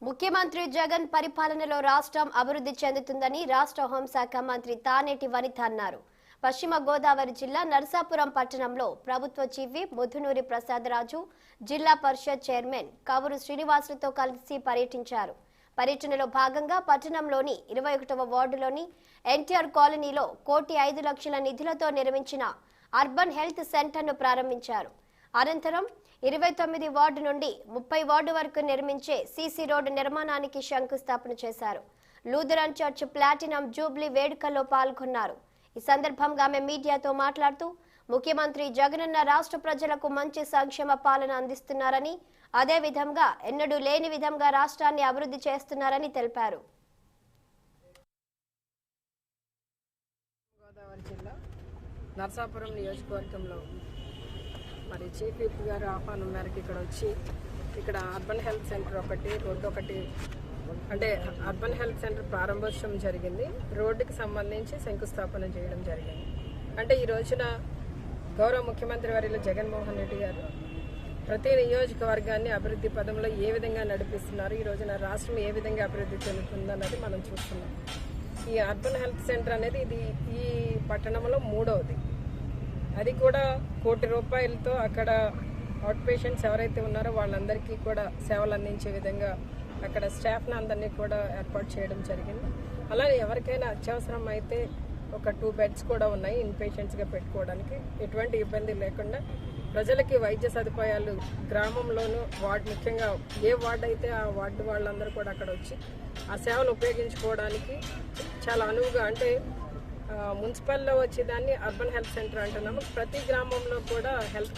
ముఖ్యమంత్రి జగన్ పరిపాలనలో రాష్ట్రం అభివృద్ధి చెందుతుందని రాష్ట్ర హోంశాఖ మంత్రి తానేటి వనిత అన్నారు. పశ్చిమ గోదావరి జిల్లా నరసాపురం పట్టణంలో ప్రభుత్వ చీఫ్ విప్ ముద్దునూరి ప్రసాదరాజు, జిల్లా పరిషత్ చైర్మన్ కవురు శ్రీనివాసులతో కలిసి పర్యటించారు. పర్యటనలో భాగంగా పట్టణంలోని 21వ వార్డులోని ఎన్టీఆర్ కాలనీలో 1,05,00,000 నిధులతో నిర్మించిన అర్బన్ హెల్త్ సెంటర్ను ప్రారంభించారు. అనంతరం 29 వార్డు నుండి 30 వార్డు వరకు నిర్మించే సీసీ రోడ్డు నిర్మాణానికి శంకుస్థాపన చేశారు. లూథరన్ చర్చ్ ప్లాటినం జూబ్లీ వేడుకల్లో పాల్గొన్నారు. ఈ సందర్భంగా ఆమె మీడియాతో మాట్లాడుతూ ముఖ్యమంత్రి జగనన్న రాష్ట్ర ప్రజలకు మంచి సంక్షేమ పాలన అందిస్తున్నారని, అదే విధంగా ఎన్నడూ లేని విధంగా రాష్ట్రాన్ని అభివృద్ధి చేస్తున్నారని తెలిపారు. గోదావరి జిల్లా నరసాపురం నియోజకవర్గంలో మరి చీఫ్ విప్ గారు ఆహ్వానం మేరకు ఇక్కడ వచ్చి ఇక్కడ అర్బన్ హెల్త్ సెంటర్ ఒకటి, రోడ్డు ఒకటి, అంటే అర్బన్ హెల్త్ సెంటర్ ప్రారంభోత్సవం జరిగింది. రోడ్డుకి సంబంధించి శంకుస్థాపన చేయడం జరిగింది. అంటే ఈ రోజున గౌరవ ముఖ్యమంత్రి వర్యులు జగన్మోహన్ రెడ్డి గారు ప్రతి నియోజకవర్గాన్ని అభివృద్ధి పదంలో ఏ విధంగా నడిపిస్తున్నారు, ఈ రోజున రాష్ట్రం ఏ విధంగా అభివృద్ధి చెందుతుందన్నది మనం చూస్తున్నాం. ఈ అర్బన్ హెల్త్ సెంటర్ అనేది ఇది ఈ పట్టణంలో 3వది. అది కూడా ₹1,00,00,000 అక్కడ అవుట్ పేషెంట్స్ ఎవరైతే ఉన్నారో వాళ్ళందరికీ కూడా సేవలు అందించే విధంగా అక్కడ స్టాఫ్ని అందరినీ కూడా ఏర్పాటు చేయడం జరిగింది. అలానే ఎవరికైనా అత్యవసరం అయితే ఒక 2 బెడ్స్ కూడా ఉన్నాయి ఇన్ పేషెంట్స్గా పెట్టుకోవడానికి. ఎటువంటి ఇబ్బంది లేకుండా ప్రజలకి వైద్య సదుపాయాలు గ్రామంలోనూ వార్డు, ముఖ్యంగా ఏ వార్డు అయితే ఆ వార్డు వాళ్ళందరూ కూడా అక్కడ వచ్చి ఆ సేవలు ఉపయోగించుకోవడానికి చాలా అనువుగా, అంటే మున్సిపల్లో వచ్చేదాన్ని అర్బన్ హెల్త్ సెంటర్ అంటున్నాము. ప్రతి గ్రామంలో కూడా హెల్త్